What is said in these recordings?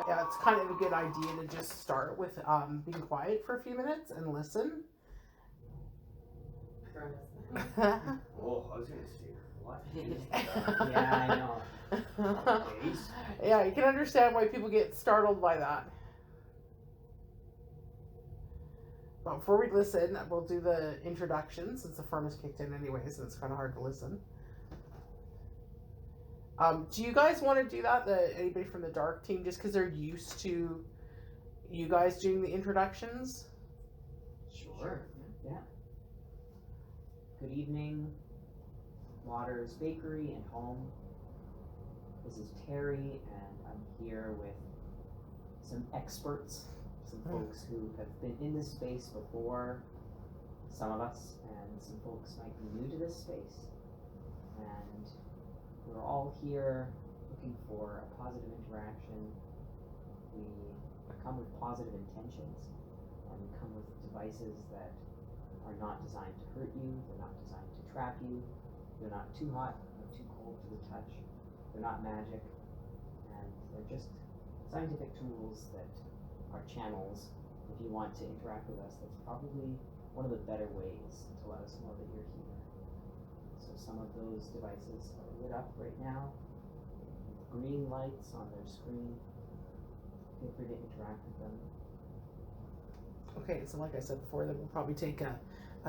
Yeah, it's kind of a good idea to just start with being quiet for a few minutes and listen. Oh, I was gonna say what? Yeah, I know. Yeah, you can understand why people get startled by that. But before we listen, we'll do the introduction since the furnace kicked in anyways, and it's kind of hard to listen. Do you guys want to do that? Anybody from the dark team, just because they're used to you guys doing the introductions? Sure. Yeah. Good evening, Waters Bakery and Home. This is Terry, and I'm here with some experts, some folks who have been in this space before, some of us, and some folks might be new to this space. And we're all here looking for a positive interaction. We come with positive intentions, and we come with devices that are not designed to hurt you, they're not designed to trap you, they're not too hot, they're too cold to the touch, they're not magic, and they're just scientific tools that are channels. If you want to interact with us, that's probably one of the better ways to let us know that you're here. So some of those devices are lit up right now, with green lights on their screen. Feel free to interact with them. Okay, so like I said before, then we'll probably take a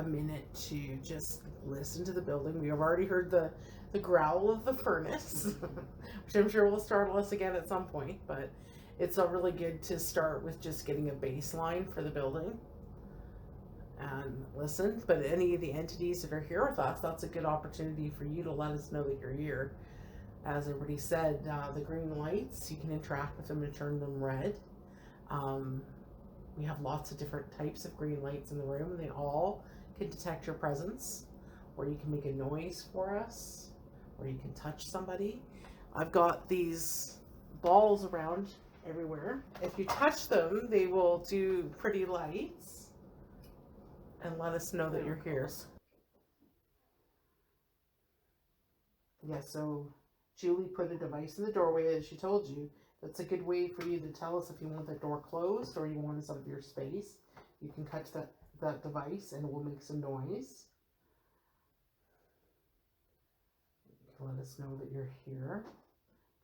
minute to just listen to the building. We have already heard the growl of the furnace, which I'm sure will startle us again at some point, but it's really good to start with just getting a baseline for the building and listen. But any of the entities that are here with us, that's a good opportunity for you to let us know that you're here. As everybody said, the green lights, you can interact with them and turn them red. We have lots of different types of green lights in the room, and they all can detect your presence, or you can make a noise for us, or you can touch somebody. I've got these balls around everywhere. If you touch them, they will do pretty lights and let us know that you're here. Yeah, so Julie put a device in the doorway, as she told you. That's a good way for you to tell us if you want the door closed or you want us out of your space. You can touch that device and it will make some noise. You can let us know that you're here.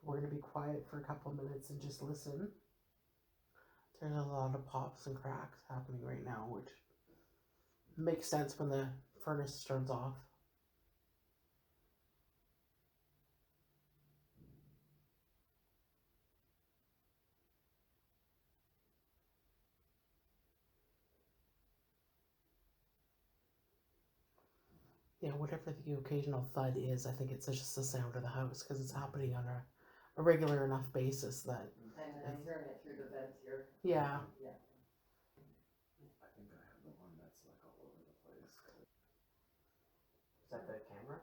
We're going to be quiet for a couple of minutes and just listen. There's a lot of pops and cracks happening right now, which makes sense when the furnace turns off. Yeah, whatever the occasional thud is, I think it's just the sound of the house because it's happening on a regular enough basis that. And I'm hearing it through the vents here. Yeah. Yeah. I think I have the one that's like all over the place. Is that the camera?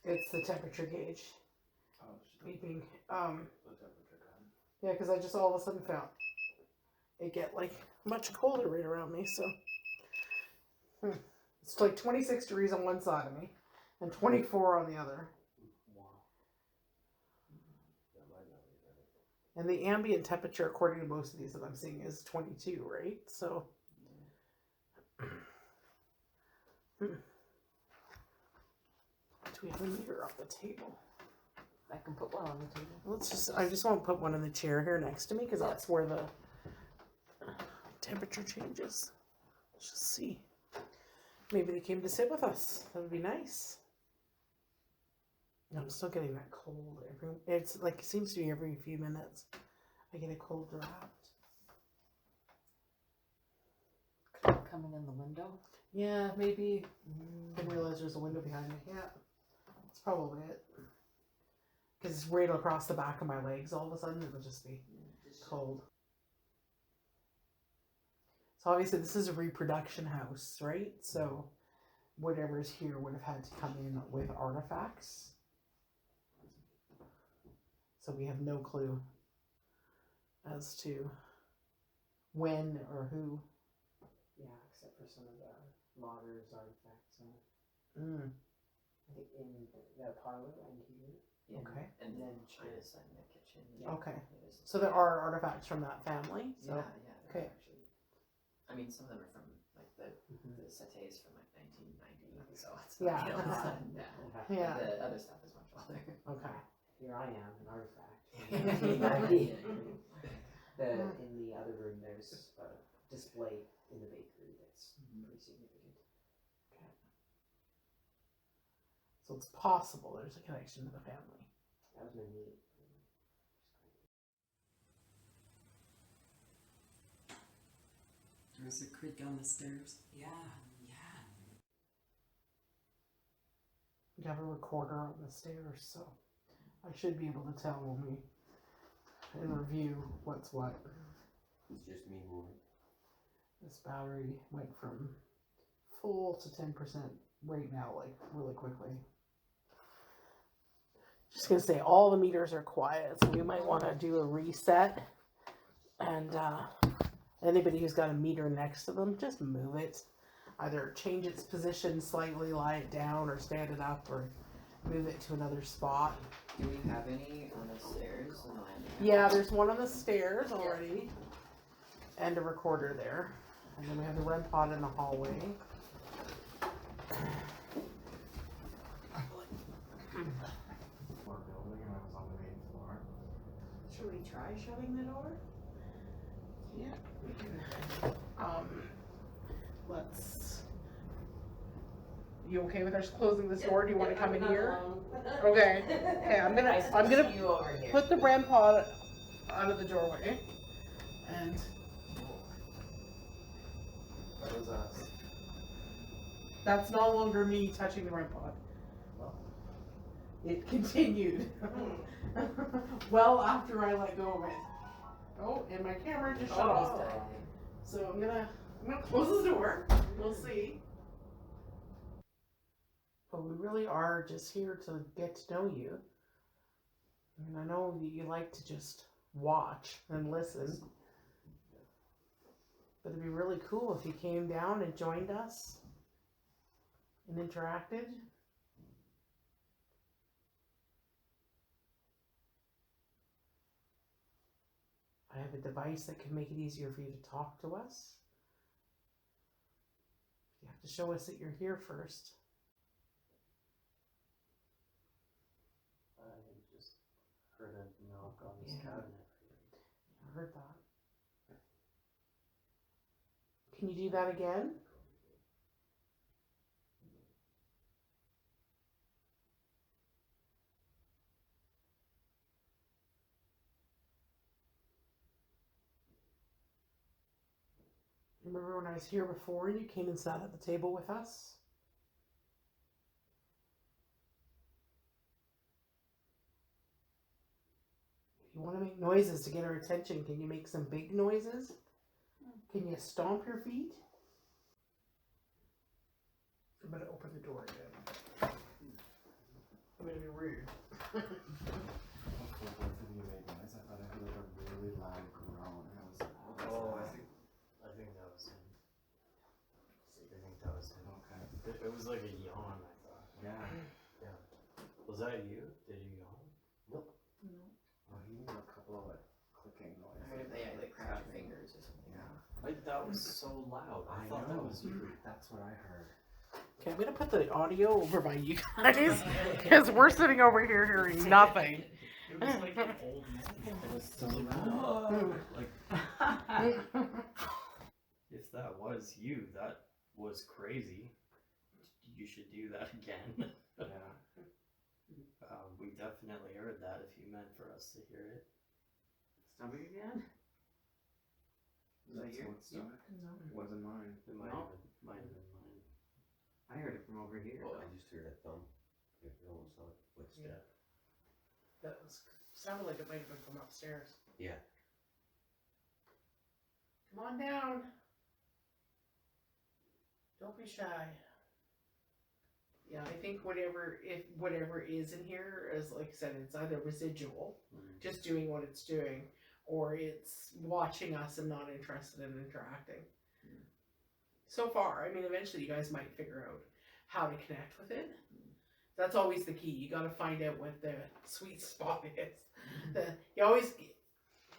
It's the temperature gauge Oh, beeping. the temperature gun. Yeah, because I just all of a sudden felt it get like much colder right around me. So it's like 26 degrees on one side of me and 24 on the other. Wow. Yeah, right now, And the ambient temperature, according to most of these that I'm seeing, is 22, right? So. Do we have a meter on the table? I can put one on the table. I just want to put one in the chair here next to me because that's where the temperature changes. Let's just see. Maybe they came to sit with us. That would be nice. I'm still getting that cold. It's like it seems to be every few minutes. I get a cold draft. Coming in the window? Yeah, maybe. Didn't realize there's a window behind me. Yeah, that's probably it. Because it's right across the back of my legs. All of a sudden, it'll just be cold. So obviously, this is a reproduction house, right? So whatever's here would have had to come in with artifacts. So we have no clue as to when or who. Yeah, except for some of the Waters artifacts. I think in the parlor and here. in, Okay. and then Kitchen. China's in the kitchen. Yeah, Okay. it is. So there are artifacts from that family. So Yeah, yeah. they're okay. Actually, I mean, some of them are from like the Mhm. settees from like 1990, so it's Yeah. not, you know, it's not now. Yeah. But the other stuff is much older. Okay. Here I am, an artifact. In the other room, there's a display in the bakery that's pretty significant. So it's possible there's a connection to the family. That was my meat. There's a creak on the stairs. Yeah. We have a recorder on the stairs, so I should be able to tell when we in review what's what. It's just me moving. This battery went from full to 10% right now, like really quickly. Just gonna say all the meters are quiet, so we might want to do a reset. And anybody who's got a meter next to them, just move it. Either change its position slightly, lie it down, or stand it up, or move it to another spot. Do we have any on the stairs on the landing? Yeah, there's one on the stairs already, and a recorder there. And then we have the REM pod in the hallway. Floor building, and I was on the main floor. Should we try shutting the door? Yeah, we can. Let's. You okay with us closing this door? Do you want to come in here? Okay. Okay, I'm gonna you over here. put the REM pod out of the doorway, and That was us. that's no longer me touching the REM pod. Well, it continued well after I let go of it. Oh, and my camera just shut off. So I'm gonna close the door. We'll see. But we really are just here to get to know you. And I know that you like to just watch and listen. But it'd be really cool if you came down and joined us and interacted. I have a device that can make it easier for you to talk to us. You have to show us that you're here first. I just heard a knock on this Yeah. cabinet. I heard that. Can you do that again? Remember when I was here before and you came and sat at the table with us? If you want to make noises to get our attention, can you make some big noises? Can you stomp your feet? I'm going to open the door again. I'm going to be rude. Before both of you made noise, I thought I heard like a really loud groan. And I was like, what was Oh, that? I think that was him. I think that was him. Okay. It was like a yawn, I thought. Yeah. Was that you? Did you yawn? Oh, he made a couple of like clicking I noises. heard if they like cracked fingers or something. Yeah. Like that was so loud. I thought that was you. That's what I heard. Okay, I'm going to put the audio over by you guys because we're sitting over here hearing nothing. It was like an old man. It was so loud. Like if that was you, that was crazy. You should do that again. Yeah. We definitely heard that if you meant for us to hear it. Stomach again? Was that That's your? what stomach? No. Wasn't mine. It might have been mine. I heard it from over here. Oh, I just heard a thump. It almost like Yeah. That sounded like it might have been from upstairs. Yeah. Come on down. Don't be shy. Yeah, I think whatever is in here is, like I said, it's either residual, just doing what it's doing, or it's watching us and not interested in interacting. So far, I mean, eventually you guys might figure out how to connect with it, That's always the key. You got to find out what the sweet spot is. You always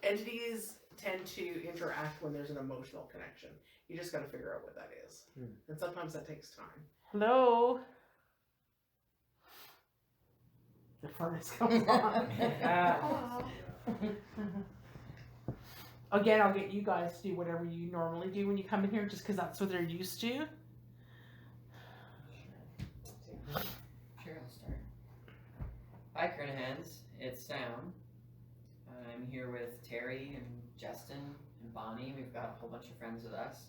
entities tend to interact when there's an emotional connection. You just got to figure out what that is, and sometimes that takes time. Hello. The furnace comes on. Again, I'll get you guys to do whatever you normally do when you come in here, just because that's what they're used to. Sure, I'll start. Hi, Kernahans. It's Sam. I'm here with Terry and Justin and Bonnie. We've got a whole bunch of friends with us.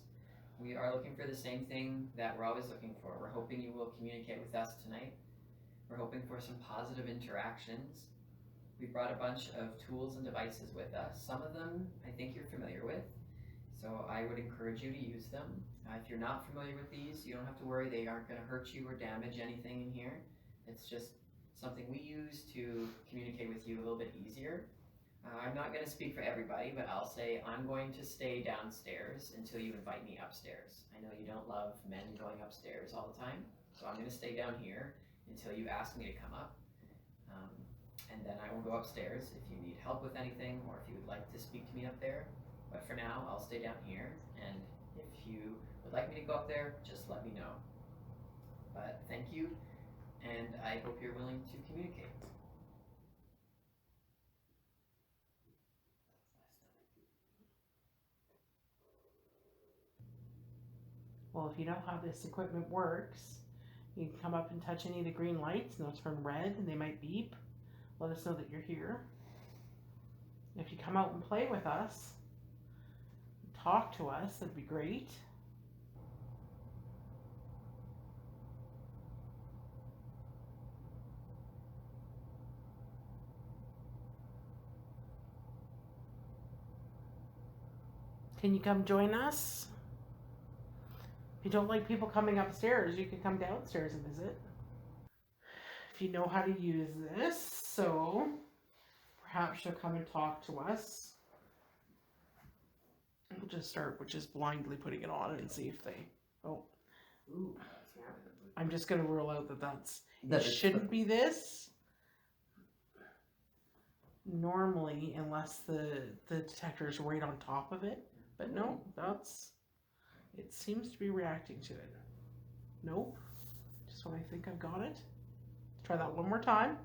We are looking for the same thing that we're always looking for. We're hoping you will communicate with us tonight. We're hoping for some positive interactions. We brought a bunch of tools and devices with us. Some of them I think you're familiar with, so I would encourage you to use them. If you're not familiar with these, you don't have to worry. They aren't going to hurt you or damage anything in here. It's just something we use to communicate with you a little bit easier. I'm not going to speak for everybody, but I'll say I'm going to stay downstairs until you invite me upstairs. I know you don't love men going upstairs all the time, so I'm going to stay down here until you ask me to come up. And then I will go upstairs if you need help with anything or if you would like to speak to me up there. But for now, I'll stay down here, and if you would like me to go up there, just let me know. But thank you, and I hope you're willing to communicate. Well, if you know how this equipment works, you can come up and touch any of the green lights, and they'll turn red, and they might beep. Let us know that you're here. If you come out and play with us, talk to us, that'd be great. Can you come join us? If you don't like people coming upstairs, you can come downstairs and visit. If you know how to use this, so perhaps you'll come and talk to us. We'll just start with just blindly putting it on and see if they, Ooh, I'm just going to rule out it shouldn't be this. Normally, unless the detector is right on top of it. But no, it seems to be reacting to it. Nope. Just when I think I've got it. Try that one more time.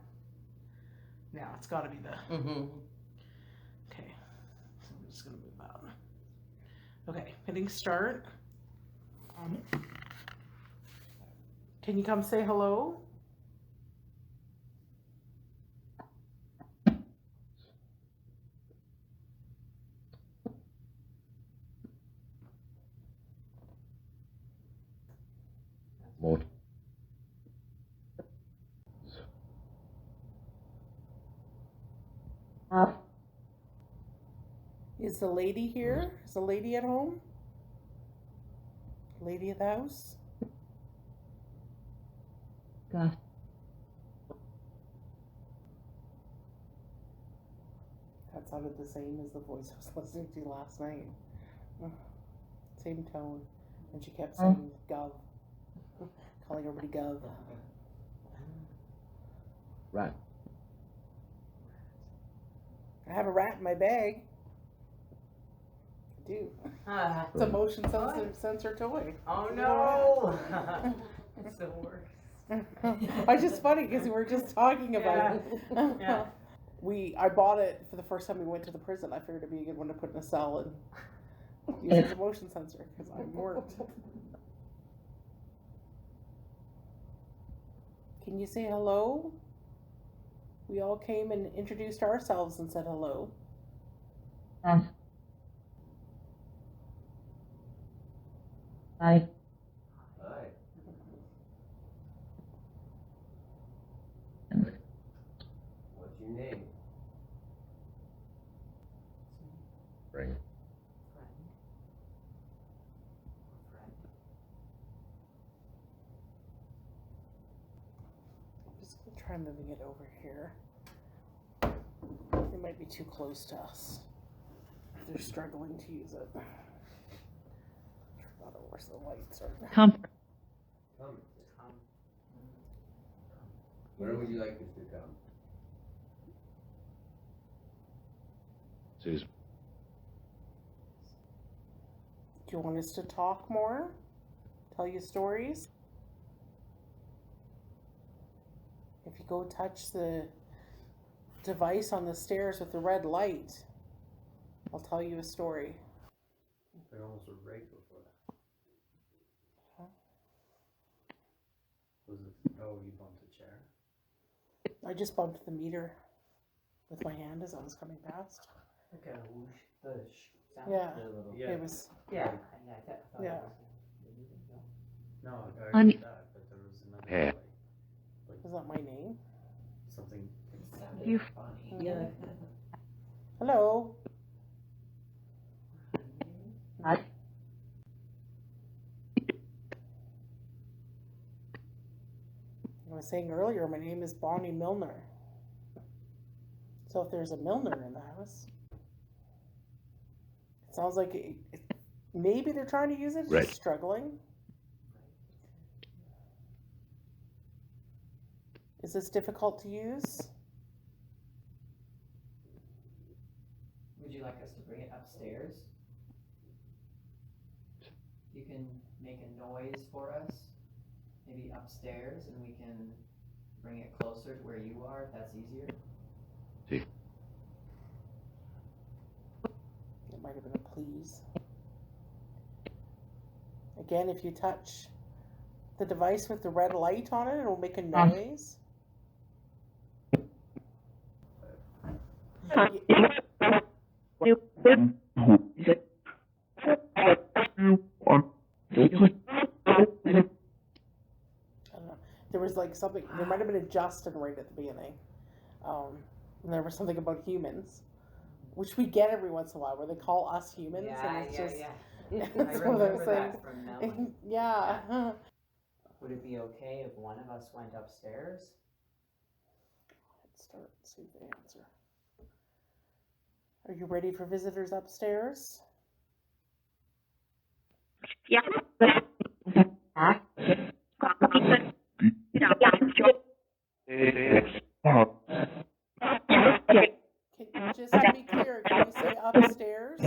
Now it's got to be the. Okay. So I'm just going to move that. Okay, hitting start. Can you come say hello? Is the lady here? Is the lady at home? Lady of the house? God. That sounded the same as the voice I was listening to last night. Same tone. And she kept saying Gov. Calling everybody Gov. Rat. I have a rat in my bag. I do. It's a motion sensor toy. Oh no! It's the worst. It's just funny because we were just talking about it. Yeah. I bought it for the first time we went to the prison. I figured it'd be a good one to put in a cell and use as a motion sensor because I'm worked. Can you say hello? We all came and introduced ourselves and said hello. Hi. Hi. What's your name? Ring. I'm just going to try moving it over here. It might be too close to us. They're struggling to use it. Turn that over so the lights are. Comfort. Come. Where would you like us to come? Susan. Do you want us to talk more? Tell you stories? If you go touch the device on the stairs with the red light, I'll tell you a story. They're almost a break before that. Huh? Was it? Oh, you bumped a chair. I just bumped the meter with my hand as I was coming past. Okay, whoosh, push. Sound? Yeah. The little- Yeah. It was, Yeah, I thought Yeah. it was. No, I On- heard that, but there was another Yeah. was that my name? something. It sounded You- funny. Yeah. Hello? Hi. I was saying earlier, my name is Bonnie Milner. So if there's a Milner in the house, it sounds like maybe they're trying to use it, Right. just struggling. Is this difficult to use? Would you like us to bring it upstairs? You can make a noise for us, maybe upstairs, and we can bring it closer to where you are, if that's easier. It might have been a please. Again, if you touch the device with the red light on it, it'll make a noise. I don't know. There was like something, there might have been a Justin right at the beginning. And there was something about humans, which we get every once in a while, where they call us humans, and it's just, I it's one of remember those that things. from Melanie. Yeah. Would it be okay if one of us went upstairs? Let's start, see if they answer. Are you ready for visitors upstairs? Just to be clear, can you say upstairs?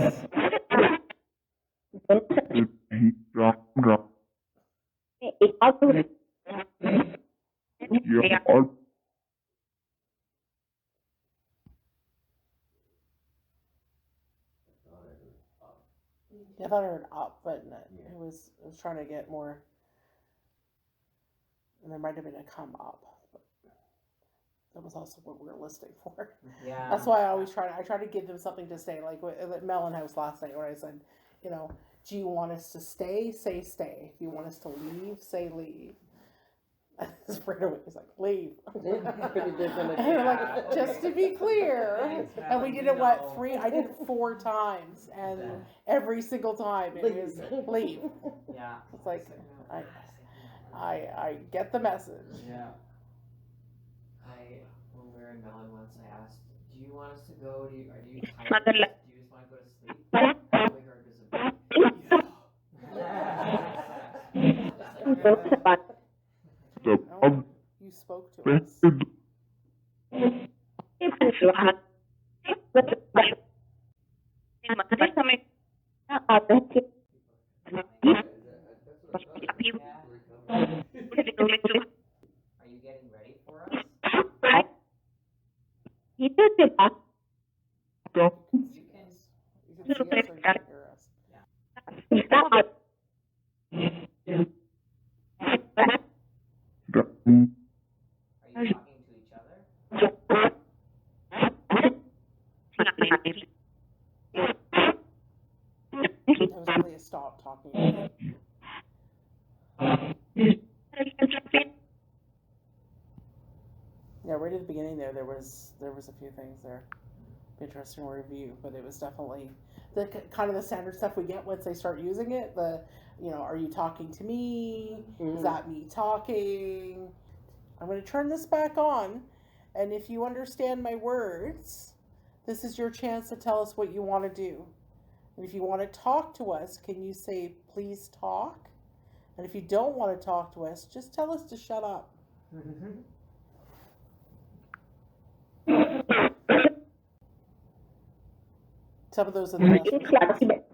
I thought I heard up, but it was trying to get more, and there might have been a come up, but that was also what we were listening for. Yeah. That's why I always try to give them something to say, like at Melon House last night, where I said, you know, do you want us to stay? Say stay. If you want us to leave, say leave. Right away, he's like, leave. And I'm like, just to be clear. And we did it, I did it 4 times, and every single time it was leave. Yeah. It's like, I get the message. Yeah. When we were in Melon once, I asked, do you want us to go? Are you tired? Do you just want to go to sleep? All we heard was a big, No, you spoke to us. Are you getting ready for us? You can see us or you can hear us. Are you talking to each other? That was really a stop talking. Yeah, right at the beginning there was a few things there. Interesting review, but it was definitely the kind of the standard stuff we get once they start using it. Are you talking to me? Is that me talking? I'm going to turn this back on, and if you understand my words, this is your chance to tell us what you want to do. And if you want to talk to us, can you say, please talk? And if you don't want to talk to us, just tell us to shut up. Some of those are the best responses. That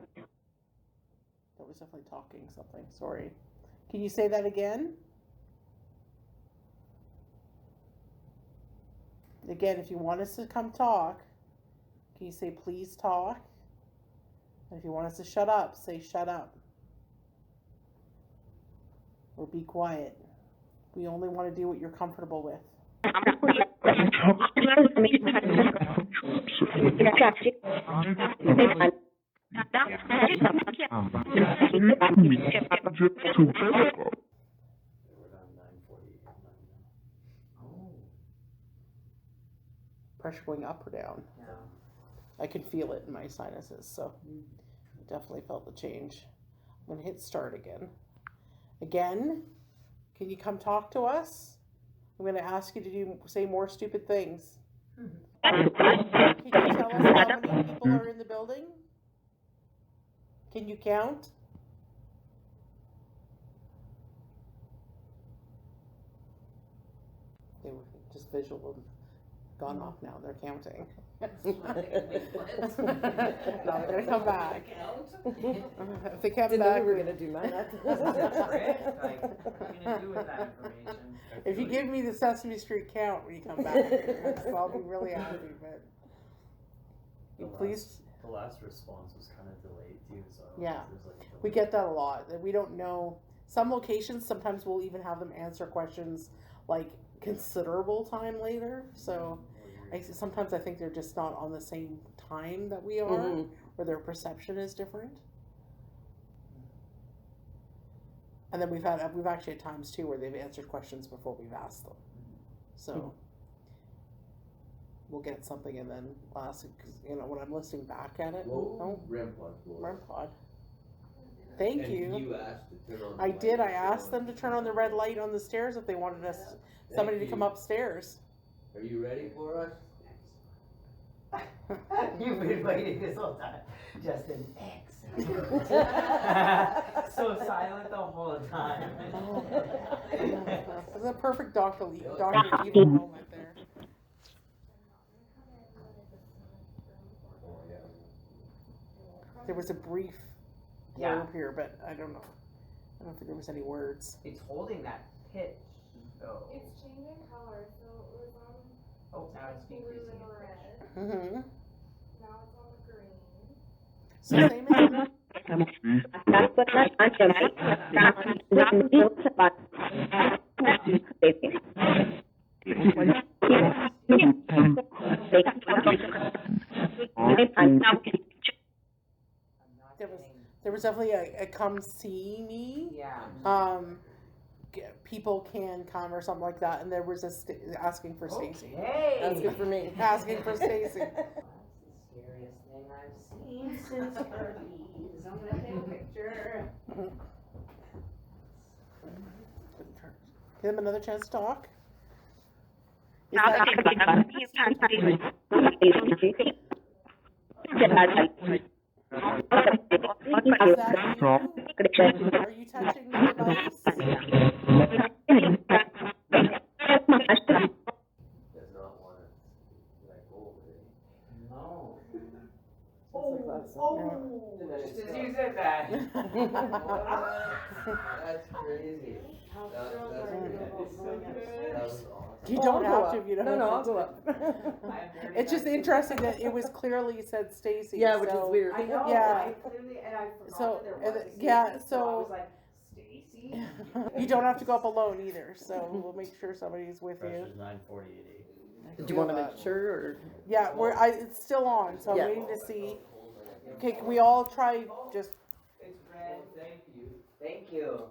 was definitely talking something. Sorry. Can you say that again? Again, if you want us to come talk, can you say please talk? And if you want us to shut up, say shut up. Or be quiet. We only want to do what you're comfortable with. We're on 9:48 now. Oh, Pressure going up or down. yeah. I can feel it in my sinuses, so definitely felt the change. I'm gonna hit start again. Again, can you come talk to us? I'm gonna ask you to say more stupid things. Can you tell us how many people are in the building? Can you count? They were just visual. Gone off now. They're counting. Now they're gonna come back. If they come Didn't know back, we were gonna do that. Like, what are you gonna do with that information? if you give me the Sesame Street count when you come back, I'll be really happy. But The please, The last response was kind of delayed too, so I don't Yeah. know if there's like a we delay. get that a lot. That we don't know. Some locations sometimes we'll even have them answer questions like considerable time later. So sometimes I think they're just not on the same time that we are, Mhm. or their perception is different. And then we've actually had times too where they've answered questions before we've asked them. So we'll get something and then last, cause, when I'm listening back at it, REM pod. Thank you. You asked to turn on the I light. did. I asked them to turn on the red light on the stairs if they wanted somebody to come upstairs. Are you ready for us? You've been waiting this whole time. Justin X. So silent the whole time. It was a perfect Dr. Evil moment there. Oh, yeah. There was a brief Yeah. blurb here, but I don't know. I don't think there was any words. It's holding that pitch though. It's changing color, so it was on Oh, now it's blue decreasing. and red. Mm-hmm. Now it's on the green. So same as there was definitely a come see me. Yeah. People can come or something like that, and there was asking for Stacy. Hey. That's good for me. Asking for Stacy. That's the scariest thing I've seen since Kirby's. I'm gonna take a picture. Give them another chance to talk. Is that you? Are you touching the device? Does not want to let go of it. No. Just as you said that. That's crazy. That was awesome. You don't have to if you don't No, have I'll to. go up. It's just interesting that it was clearly said Stacy. Yeah, which is so- weird. I know. Yeah. I clearly, and I forgot So, that there was a yeah, Stacy, so- I was like, Stacy? You don't have to go up alone either, so we'll make sure somebody's with you. Pressure's 9:48. Did you want to make sure, or? Yeah, it's still on, so Yeah. I'm waiting to see. Okay, can we all try just, It's red. Thank you. Thank you.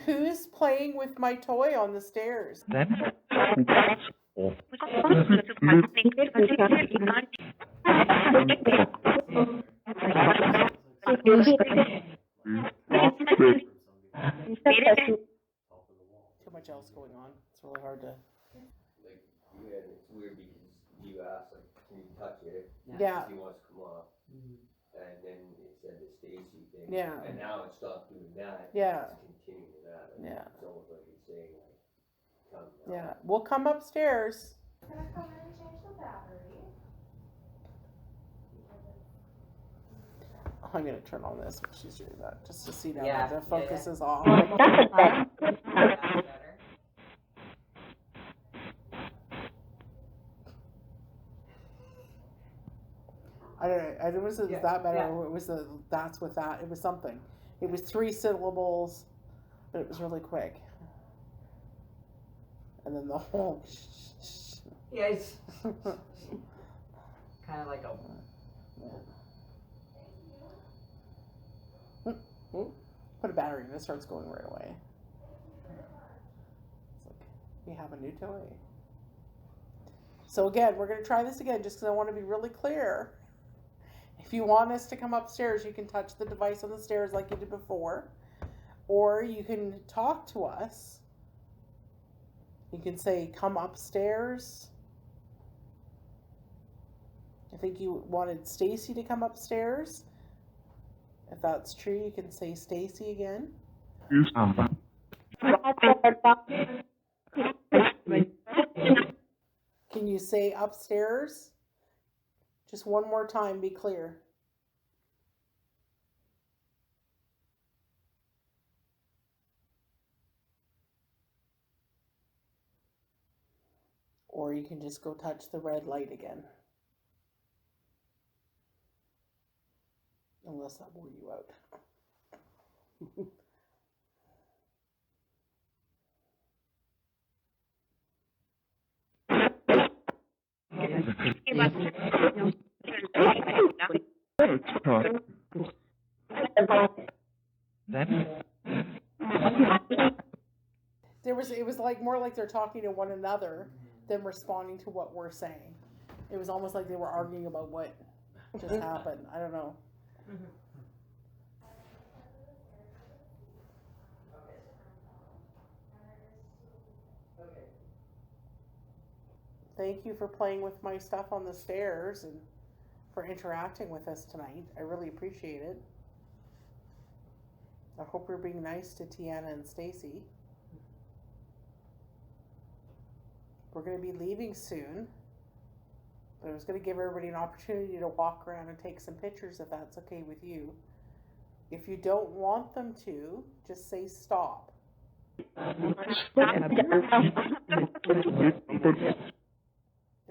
who's playing with my toy on the stairs? Too much else going on. It's really hard to. Like, it's weird because you asked, like, can you touch it? Yeah. If he wants to come up. And then it said the Stacy thing. Yeah. And now it stopped doing that. Yeah. It's continuing that. Yeah. It's almost like it's saying, like, come now. Yeah, we'll come upstairs. I'm gonna come in and change the battery. I'm gonna turn on this while she's doing that, just to see now Yeah, that the yeah, focus yeah. is off. That's better. I don't know. I don't know if it was Yeah, that better yeah. or it was the that's with that. It was something. It was 3 syllables, but it was really quick. And then the whole. Yeah, it's kind of like a. Put a battery in it, it starts going right away. It's like, we have a new toy. So again, we're going to try this again just because I want to be really clear. If you want us to come upstairs, you can touch the device on the stairs like you did before. Or you can talk to us. You can say, come upstairs. I think you wanted Stacy to come upstairs. If that's true, you can say Stacy again. Can you say upstairs? Just one more time, be clear. Or you can just go touch the red light again. Unless that wore you out. It was like more like they're talking to one another than responding to what we're saying. It was almost like they were arguing about what just happened. I don't know. Thank you for playing with my stuff on the stairs and for interacting with us tonight. I really appreciate it. I hope you're being nice to Tiana and Stacy. We're going to be leaving soon, but I was going to give everybody an opportunity to walk around and take some pictures if that's okay with you. If you don't want them to, just say stop. There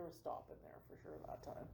was stop in there for sure that time.